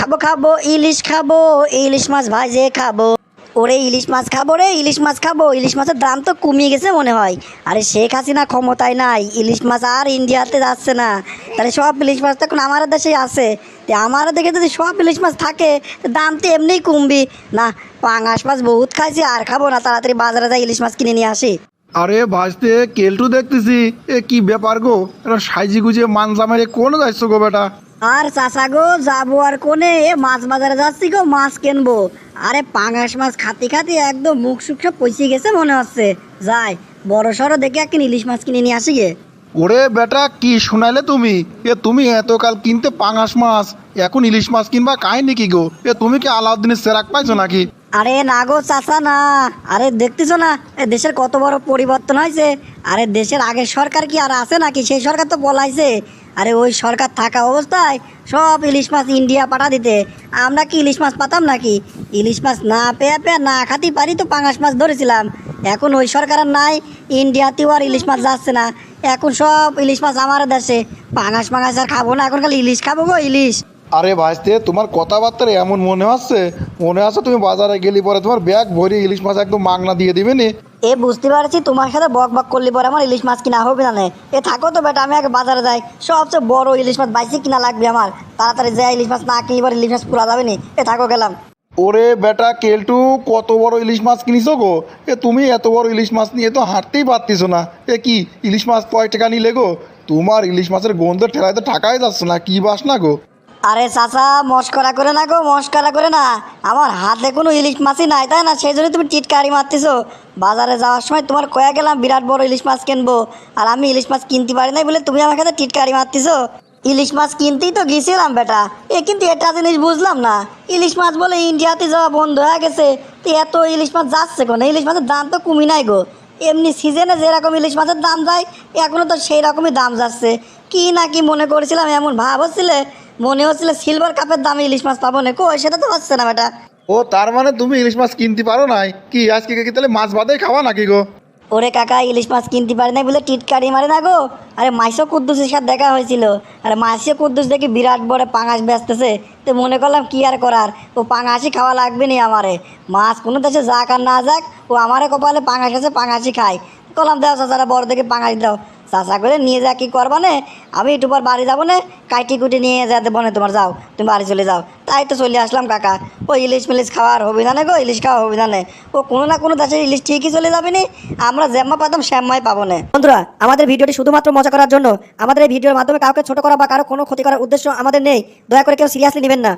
খাবো খাবো ইলিশ খাবো, ইলিশ মাছ ভাজে খাবো। ওরে ইলিশ মাছ খাবো রে, ইলিশ মাছ খাবো। ইলিশ মাছের দাম তো কমিয়ে গেছে মনে হয়। আরে শেখ হাসিনা ক্ষমতায় নাই, ইলিশ মাছ আর ইন্ডিয়াতে যাচ্ছে না। তাহলে সব ইলিশ মাছ তো এখন আমার দেশেই আছে। তো আমার দেখে যদি সব ইলিশ মাছ থাকে, তো দাম তো এমনিই কমবি না। পাঙাশ মাছ বহুত খাইছি, আর খাবো না। তাড়াতাড়ি বাজারে যাই ইলিশ মাছ কিনে নিয়ে আসি। আরে ভাজতে কেলটু দেখতেছি। এ কি ব্যাপার গো, এটা সাইজি গুজিয়ে মানজা মেরে কোন যাচ্ছ গো বেটা? আর চাচা গো, যাবো আর কোনে, এ মাছ বাজারে যাচ্ছি গো, মাছ কিনবো। আরে পাঙাশ মাছ খাতে খাতে একদম মুখ সুখ সব পচে গেছে মনে হচ্ছে। যাই বড় সড়ো দেখে এক ইলিশ মাছ কিনে নিয়ে আসি গে। ওরে বেটা কি শুনাইলে তুমি? তুমি এতকাল কিনতে পাঙাশ মাছ, এখন ইলিশ মাছ কিনবা কাহিনী কি গো? তুমি কি আলাউদ্দিনের সেরাক পাইছো নাকি? আরে না গো চাচা না। আরে দেখতেছো না দেশের কত বড় পরিবর্তন হয়েছে। আরে দেশের আগের সরকার কি আর আছে নাকি? সেই সরকার তো পলাইছে। আরে ওই সরকার থাকা অবস্থায় সব ইলিশ মাছ ইন্ডিয়া পাঠা দিতে, আমরা কি ইলিশ মাছ পাতাম নাকি? ইলিশ মাছ না পেয়ে পেয়ে না খাতে পারি তো পাঙাশ মাছ ধরেছিলাম। এখন ওই সরকার আর নাই, ইন্ডিয়াতেও আর ইলিশ মাছ যাচ্ছে না। এখন সব ইলিশ মাছ আমার দেশে। পাঙাশ মাঙাশ আর খাবো না, এখন খালি ইলিশ খাবো গো, ইলিশ। আরে ভাজতে তোমার কথাবার্তার এমন মনে হচ্ছে তুমি বাজারে গেলি পরে তোমার ব্যাগ ভরে ইলিশ মাছ একদম মাগনা দিয়ে দিবে নি। এ বুঝতে পারছি, তোমার সাথে বক বক করলি পরে আমার ইলিশ মাছ কিনা হবে না নে। এ থাকো তো বেটা, আমি আগে বাজারে যাই। সবচেয়ে বড় ইলিশ মাছ বাইসে কিনা লাগবে আমার। তাড়াতাড়ি যাই, ইলিশ মাছ না কিনলে পরে ইলিশ মাছ পুরা যাবে নি। এ থাকো, গেলাম। ওরে বেটা কেলটু, কত বড় ইলিশ মাছ কিনিছো গো? তুমি এত বড় ইলিশ মাছ নিয়ে তো হাঁটতেই পারতিছো না। কি ইলিশ মাছ কয় টাকা নিলে গো? তোমার ইলিশ মাছের গন্ধ ঠেলায় তো ঠাকাই যাচ্ছে না, কি বাস না গো? আরে চাচা, মস্করা করে না গো, মস্করা করে না। আমার হাতে কোনো ইলিশ মাছই নাই, তাই না? সেই জন্য তুমি টিটকারি মারতেছো। বাজারে যাওয়ার সময় তোমার কয়া গেলাম বিরাট বড় ইলিশ মাছ কিনবো, আর আমি ইলিশ মাছ কিনতে পারি নাই বলে তুমি আমার কাছে টিটকারি মারতেছো। ইলিশ মাছ কিনতেই তো গেছিলাম বেটা। কিন্তু এটা জিনিস বুঝলাম না, ইলিশ মাছ বলে ইন্ডিয়াতে যাওয়া বন্ধ হয়ে গেছে। তো এত ইলিশ মাছ যাচ্ছে কোন? ইলিশ মাছের দাম তো কমই নাই গো। এমনি সিজনে যেরকম ইলিশ মাছের দাম যায়, এখনও তো সেই রকমই দাম যাচ্ছে। কি না কি মনে করেছিলাম, এমন ভাব হচ্ছিলে, মনে হচ্ছিল সিলভার কাপের দামে ইলিশ মাছ পাবো না। কই, সেটা তো হচ্ছে না বেটা। ও তার মানে তুমি ইলিশ মাছ কিনতে পারো নাই? কি আজকে কি তাহলে মাছ বাদেই খাওয়া নাকি গো? ওরে কাকা, ইলিশ মাছ কিনতে পারি নাই বলে টিটকারি মারে না গো। আরে মাইশো কুদ্দুসের সাথে দেখা হয়েছিল। আরে মাইশো কুদ্দুস দেখি বিরাট বড় পাঙাশ বেচতেছে। তো মনে করলাম কি আর করার, ও পাঙাশই খাওয়া লাগবে নি আমারে। মাছ কোনো দেশে যাক আর না যাক, ও আমারে কপালে পাঙাশ আছে, পাঙাশই খাই। করলাম দাও চাচারা, বড় দেখে পাঙাশ দাও। চাচা করে নিয়ে যা, কি করবা নে? আমি একটু পর বাড়ি যাবো না, কাইটি কুটি নিয়ে যেতে বনে তোমার, যাও তুমি বাড়ি চলে যাও। তাই তো চলে আসলাম কাকা। ও ইলিশ মিলিশ খাওয়ার হবে না গো, ইলিশ খাওয়া হবে না। ও কোনো না কোনো দেশের ইলিশ ঠিকই চলে যাবে নি। আমরা জ্যাম্মা পাতাম শ্যাম্মাই পাবো না। বন্ধুরা, আমাদের ভিডিওটি শুধুমাত্র মজা করার জন্য। আমাদের এই ভিডিওর মাধ্যমে কাউকে ছোট করা বা কারো কোনো ক্ষতি করার উদ্দেশ্য আমাদের নেই। দয়া করে কেউ সিরিয়াসলি নেবেন না।